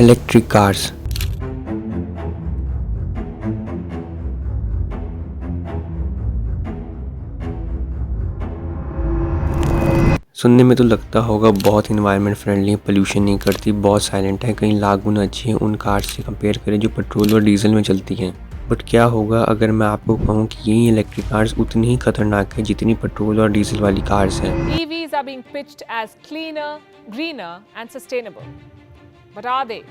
Electric cars. सुनने में तो लगता होगा बहुत इन्वायरमेंट फ्रेंडली है, पोल्यूशन नहीं करती, बहुत साइलेंट है, कहीं लाख गुना अच्छी है उन कार्स से कंपेयर करें जो पेट्रोल और डीजल में चलती हैं। बट क्या होगा अगर मैं आपको कहूँ कि यही इलेक्ट्रिक कार्स उतनी ही खतरनाक है जितनी पेट्रोल और डीजल वाली कार्स हैं। EVs are being pitched as cleaner, greener and sustainable. But are they?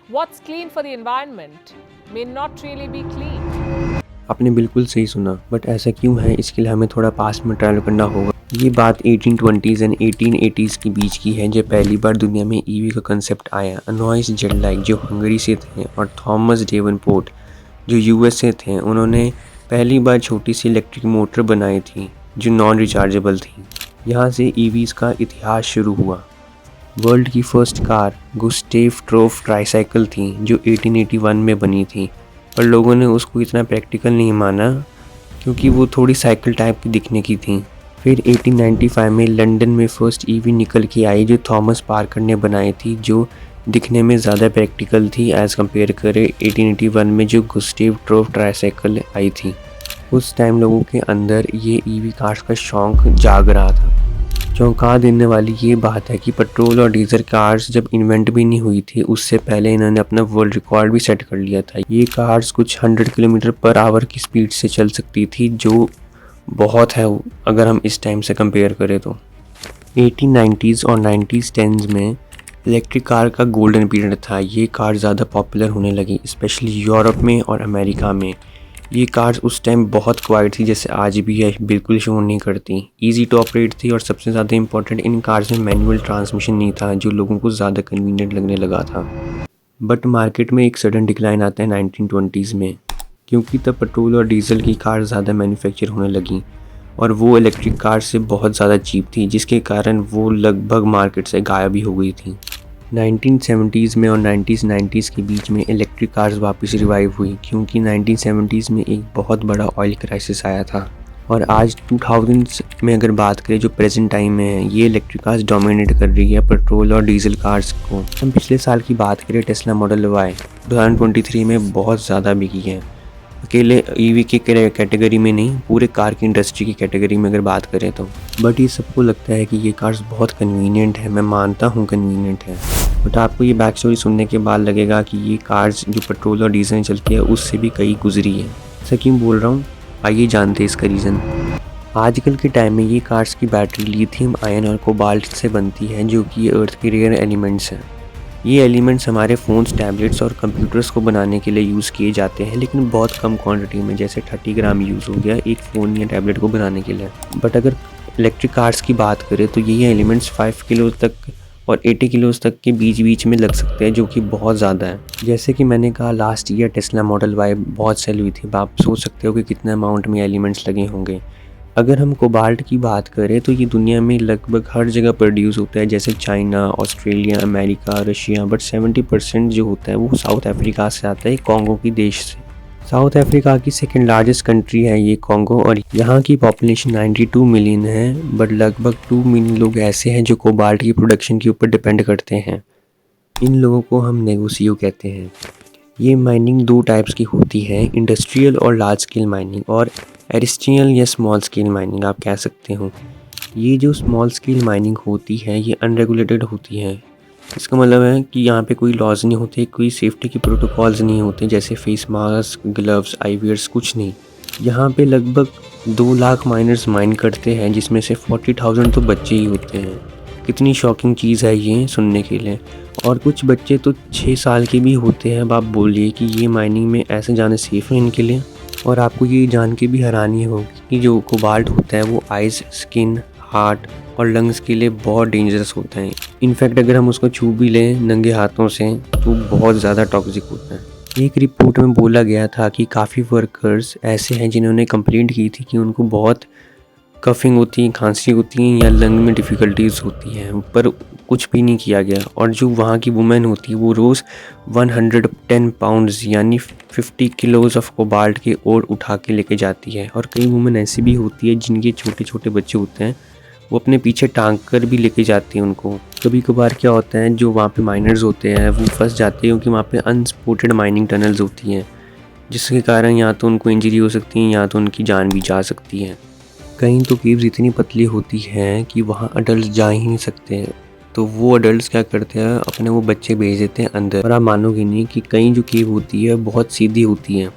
What's clean for the environment may not really be clean. आपने बिल्कुल सही सुना, बट ऐसा क्यों है इसके लिए हमें थोड़ा पास्ट में ट्रैवल करना होगा। ये बात 1820s एंड 1880s के बीच की है जब पहली बार दुनिया में ईवी का कंसेप्ट आया। अनॉइस जेडलाइक जो हंगरी से थे और थॉमस डेवनपोर्ट जो यूएस से थे, उन्होंने पहली बार छोटी सी इलेक्ट्रिक मोटर बनाई थी जो नॉन रिचार्जेबल थी। यहाँ से ईवीज़ का इतिहास शुरू हुआ। वर्ल्ड की फर्स्ट कार गुस्टेव ट्रोफ ट्राईसाइकिल थी जो 1881 में बनी थी, पर लोगों ने उसको इतना प्रैक्टिकल नहीं माना क्योंकि वो थोड़ी साइकिल टाइप की दिखने की थी। फिर 1895 में लंदन में फर्स्ट ईवी निकल के आई जो थॉमस पार्कर ने बनाई थी, जो दिखने में ज़्यादा प्रैक्टिकल थी एज़ कम्पेयर करें 1881 में जो गुस्टेव ट्रोफ ट्राईसाइकिल आई थी। उस टाइम लोगों के अंदर ये ईवी कार्स का शौक़ जाग रहा था। चौंका देने वाली ये बात है कि पेट्रोल और डीजल कार्स जब इन्वेंट भी नहीं हुई थी उससे पहले इन्होंने अपना वर्ल्ड रिकॉर्ड भी सेट कर लिया था। ये कार्स कुछ 100 किलोमीटर पर आवर की स्पीड से चल सकती थी, जो बहुत है अगर हम इस टाइम से कंपेयर करें तो। 1890s और 1910s में इलेक्ट्रिक कार का गोल्डन पीरियड था। ये कार ज़्यादा पॉपुलर होने लगी, स्पेशली यूरोप में और अमेरिका में। ये कार्स उस टाइम बहुत क्वाइट थी, जैसे आज भी है, बिल्कुल शोर नहीं करती, इजी टू ऑपरेट थी और सबसे ज़्यादा इंपॉर्टेंट इन कार्स में मैनुअल ट्रांसमिशन नहीं था जो लोगों को ज़्यादा कन्वीनियंट लगने लगा था। बट मार्केट में एक सडन डिक्लाइन आता है 1920s में, क्योंकि तब पेट्रोल और डीजल की कार ज़्यादा मैन्युफैक्चर होने लगी और वो इलेक्ट्रिक कार से बहुत ज़्यादा चीप थी, जिसके कारण वो लगभग मार्केट से गायब ही हो गई थी। 1970s में और 1990s के बीच में इलेक्ट्रिक कार्स वापस रिवाइव हुई, क्योंकि 1970s में एक बहुत बड़ा ऑयल क्राइसिस आया था और आज 2000s में अगर बात करें जो प्रेजेंट टाइम में है, ये इलेक्ट्रिक कार्स डोमिनेट कर रही है पेट्रोल और डीजल कार्स को। हम पिछले साल की बात करें, टेस्ला मॉडल Y 2023 में बहुत ज़्यादा बिकी है। अकेले ईवी की कैटेगरी में नहीं, पूरे कार की इंडस्ट्री की कैटेगरी में अगर बात करें तो। बट ये सबको लगता है कि ये कार्स बहुत कन्वीनियंट है, मैं मानता हूँ कन्वीनियंट है, बट आपको ये बैक स्टोरी सुनने के बाद लगेगा कि ये कार्स जो पेट्रोल और डीजल में चलती है उससे भी कई गुजरी है। ऐसा क्यों बोल रहा हूँ, आइए जानते हैं इसका रीज़न। आजकल के टाइम में ये कार्स की बैटरी लिथियम आयन और कोबाल्ट से बनती है, जो कि अर्थ के रेयर एलिमेंट्स हैं। ये एलिमेंट्स हमारे फ़ोन्स, टैबलेट्स और कंप्यूटर्स को बनाने के लिए यूज़ किए जाते हैं, लेकिन बहुत कम क्वांटिटी में, जैसे 30 ग्राम यूज़ हो गया एक फ़ोन या टैबलेट को बनाने के लिए। बट अगर इलेक्ट्रिक कार्स की बात करें तो ये एलिमेंट्स 5 किलो तक और 80 किलोज़ तक के बीच में लग सकते हैं, जो कि बहुत ज़्यादा है। जैसे कि मैंने कहा, last year Tesla model Y बहुत सेल हुई थी। आप सोच सकते हो कि कितने अमाउंट में एलिमेंट्स लगे होंगे। अगर हम कोबाल्ट की बात करें तो ये दुनिया में लगभग हर जगह प्रोड्यूस होता है, जैसे China, Australia, America, Russia, but 70% जो होता है वो साउथ अफ्रीका से आता है, कॉन्गो की देश से। साउथ अफ्रीका की सेकंड लार्जेस्ट कंट्री है ये कॉन्गो, और यहाँ की पॉपुलेशन 92 मिलियन है, बट लगभग 2 मिलियन लोग ऐसे हैं जो कोबाल्ट की प्रोडक्शन के ऊपर डिपेंड करते हैं। इन लोगों को हम नेगोशियो कहते हैं। ये माइनिंग 2 टाइप्स की होती है, इंडस्ट्रियल और लार्ज स्केल माइनिंग, और एरिस्टियल या स्मॉल स्केल माइनिंग आप कह सकते हो। ये जो स्मॉल स्केल माइनिंग होती है ये अनरेगुलेटेड होती है। इसका मतलब है कि यहाँ पे कोई लॉज नहीं होते, कोई सेफ्टी के प्रोटोकॉल्स नहीं होते, जैसे फेस मास्क, ग्लव्स, आईवियर्स, कुछ नहीं। यहाँ पे लगभग 2 लाख माइनर्स माइन करते हैं, जिसमें से 40,000 तो बच्चे ही होते हैं। कितनी शॉकिंग चीज़ है ये सुनने के लिए। और कुछ बच्चे तो 6 साल के भी होते हैं। अब आप बोलिए कि ये माइनिंग में ऐसे जाने सेफ है इनके लिए। और आपको ये जान के भी हैरानी होगी कि जो कोबाल्ट होता है वो आइज़, स्किन, हार्ट और लंग्स के लिए बहुत डेंजरस होता है। इनफैक्ट अगर हम उसको छू भी लें नंगे हाथों से तो बहुत ज़्यादा टॉक्सिक होता है। एक रिपोर्ट में बोला गया था कि काफ़ी वर्कर्स ऐसे हैं जिन्होंने कंप्लेंट की थी कि उनको बहुत कफिंग होती है, खांसी होती है या लंग में डिफ़िकल्टीज़ होती हैं, पर कुछ भी नहीं किया गया। और जो वहाँ की वुमेन होती है वो रोज़ 110 पाउंड्स यानी 50 किलोज़ ऑफ कोबाल्ट के और उठा के लेके जाती है। और कई वुमेन ऐसी भी होती है जिनके छोटे छोटे बच्चे होते हैं, वो अपने पीछे टांग कर भी लेके जाते हैं उनको। कभी कभार क्या होता है, जो वहाँ पे माइनर्स होते हैं वो फंस जाते हैं क्योंकि वहाँ पे अनसपोर्टेड माइनिंग टनल्स होती हैं, जिसके कारण या तो उनको इंजरी हो सकती है या तो उनकी जान भी जा सकती है। कहीं तो केव्स इतनी पतली होती हैं कि वहाँ अडल्ट जा ही नहीं सकते हैं, तो वो अडल्ट क्या करते हैं, अपने वो बच्चे भेज देते हैं अंदर। और आप मानोगे नहीं कि कहीं जो केव होती है बहुत सीधी होती है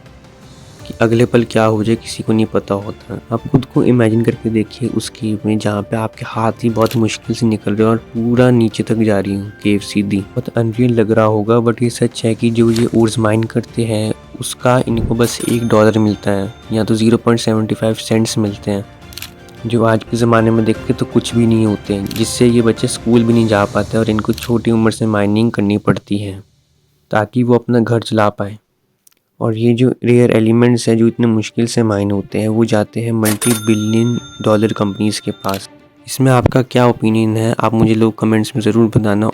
कि अगले पल क्या हो जाए किसी को नहीं पता होता। आप खुद को इमेजिन करके देखिए उस केव में जहाँ पे आपके हाथ ही बहुत मुश्किल से निकल रहे हैं और पूरा नीचे तक जा रही हूँ केव सीधी। बहुत अनरियल लग रहा होगा, बट ये सच है कि जो ये ओर्स माइन करते हैं उसका इनको बस $1 मिलता है या तो 0.75 सेंट्स मिलते हैं, जो आज के ज़माने में देखते तो कुछ भी नहीं होते हैं, जिससे ये बच्चे स्कूल भी नहीं जा पाते और इनको छोटी उम्र से माइनिंग करनी पड़ती है ताकि वो अपना घर चला पाए। और ये जो रेयर एलिमेंट्स हैं जो इतने मुश्किल से माइन होते हैं वो जाते हैं $multi-billion कंपनीज़ के पास। इसमें आपका क्या ओपिनियन है, आप मुझे लोग कमेंट्स में ज़रूर बताना।